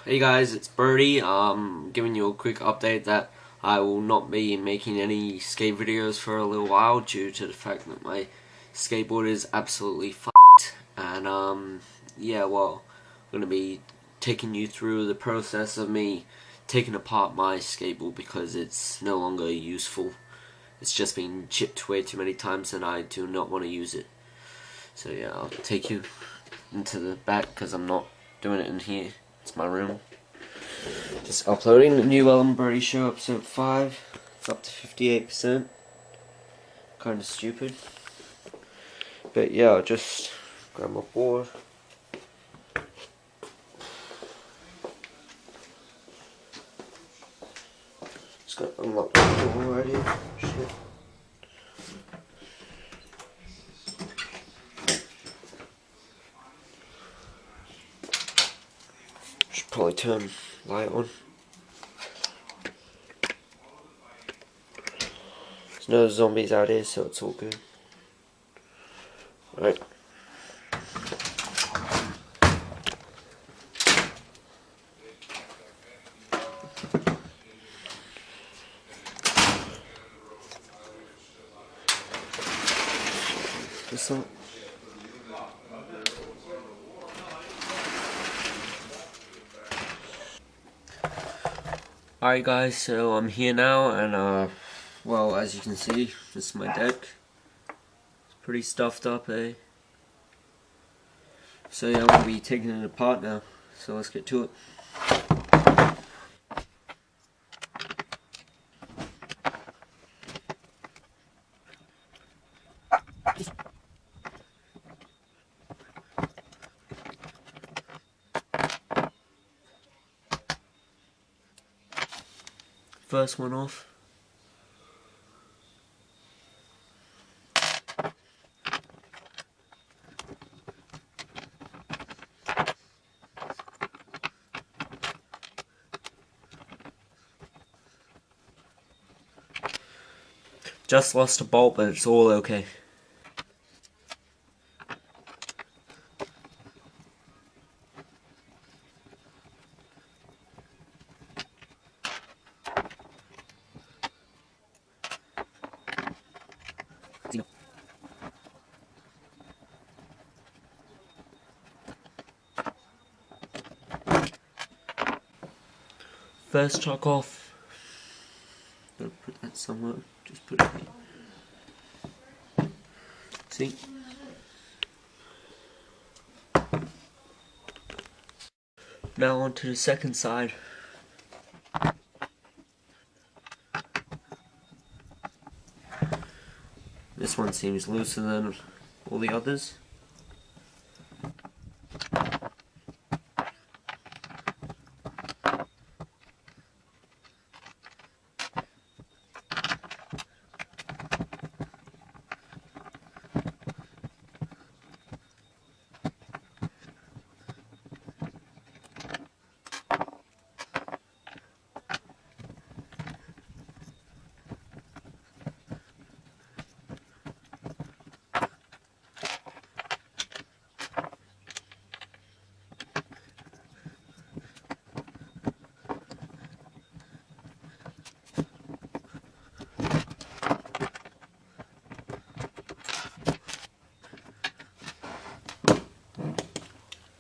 Hey guys, it's Brody. Giving you a quick update that I will not be making any skate videos for a little while due to the fact that my skateboard is absolutely f***ed. And yeah, well, I'm gonna be taking you through the process of me taking apart my skateboard because it's no longer useful. It's just been chipped way too many times and I do not want to use it. So yeah, I'll take you into the back because I'm not doing it in here. It's my room. Just uploading the new ElementBrodie show, episode 5. It's up to 58%. Kinda stupid. But yeah, I'll just grab my board. Just gotta unlock the door already. Shit. Should probably turn light on. There's no zombies out here, so it's all good. Right. This up. Alright guys, so I'm here now and well, as you can see, this is my deck. It's pretty stuffed up, eh? So yeah, I'm going to be taking it apart now, so let's get to it. First one off. Just lost a bolt, but it's all okay. First chuck off. Gotta put that somewhere. Just put it here. See? Now on to the second side. This one seems looser than all the others.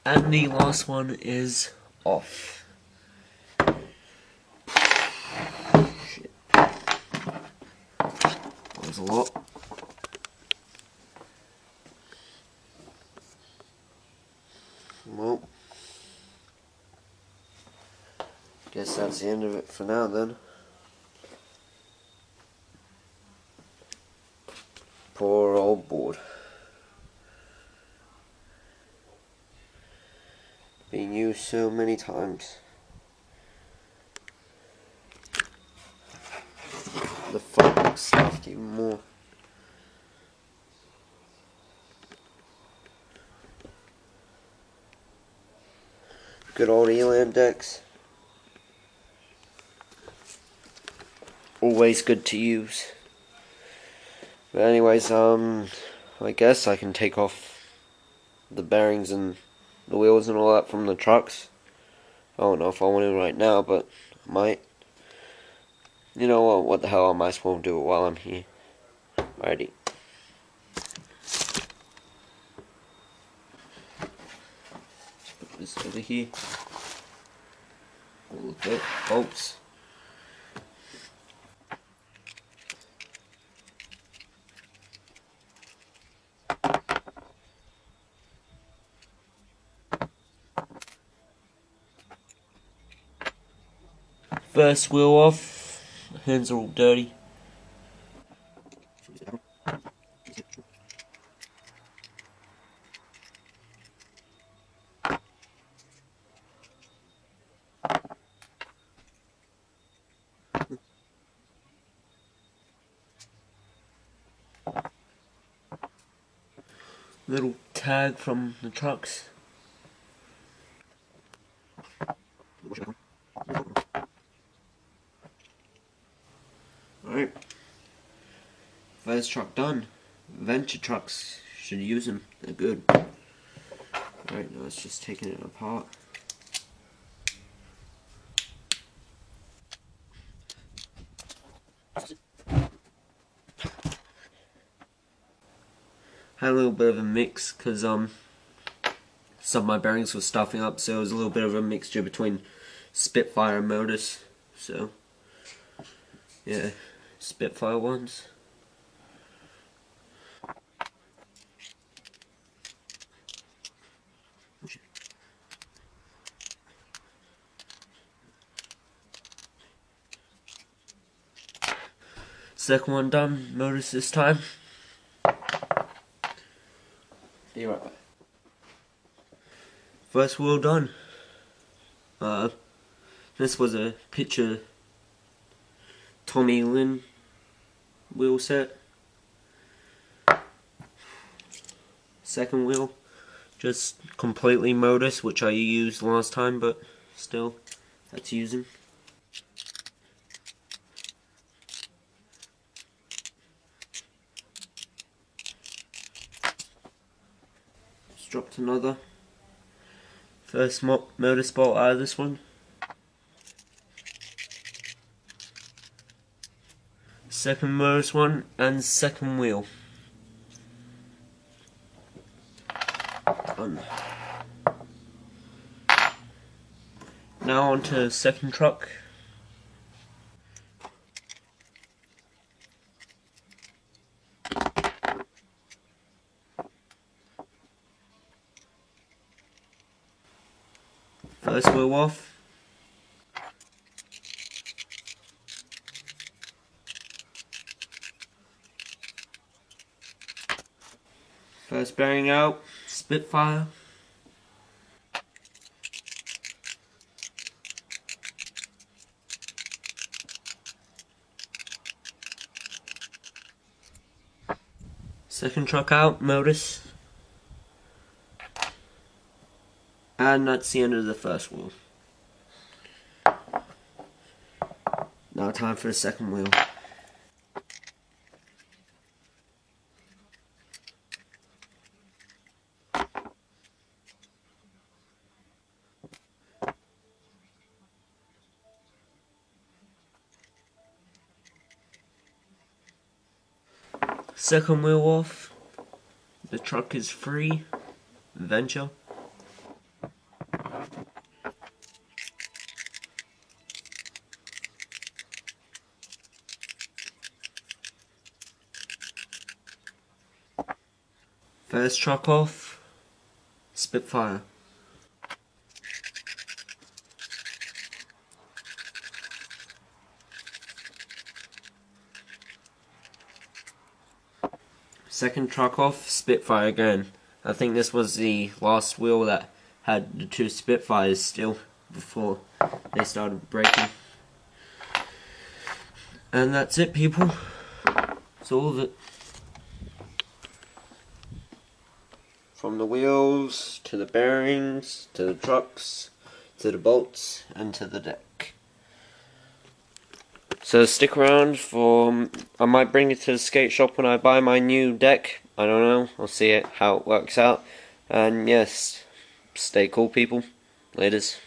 And the last one is off. Shit. That was a lot. Well, guess that's the end of it for now then. Poor old board. Being used so many times. The fucking stuffed even more. Good old Elan decks. Always good to use. But anyways, I guess I can take off the bearings and the wheels and all that from the trucks. I don't know if I want to right now, but I might. You know what the hell, I might as well do it while I'm here. Alrighty. Put this over here. All the bolts. First wheel off, hands are all dirty. Little tag from the trucks. Alright. First truck done. Venture trucks, should use them, they're good. Alright, now it's just taking it apart. Had a little bit of a mix because some of my bearings were stuffing up, so it was a little bit of a mixture between Spitfire and Modus. So yeah, Spitfire ones. Second one done, Modus this time. Be right back. First wheel done. This was a picture Tommy Lynn wheel set. Second wheel, just completely Modus, which I used last time, but still, had to use them. Just dropped another. First Modus bolt out of this one. Second Modus one, and second wheel. Done. Now on to second truck. First wheel off. First bearing out, Spitfire. Second truck out, Modus. And that's the end of the first wheel. Now time for the second wheel. Second wheel off. The truck is free. Venture. First truck off. Spitfire. Second truck off, Spitfire again. I think this was the last wheel that had the two Spitfires still before they started breaking. And that's it, people. That's all of it. From the wheels, to the bearings, to the trucks, to the bolts, and to the deck. So stick around for, I might bring it to the skate shop when I buy my new deck. I don't know, I'll see how it works out. And yes, stay cool, people. Laters.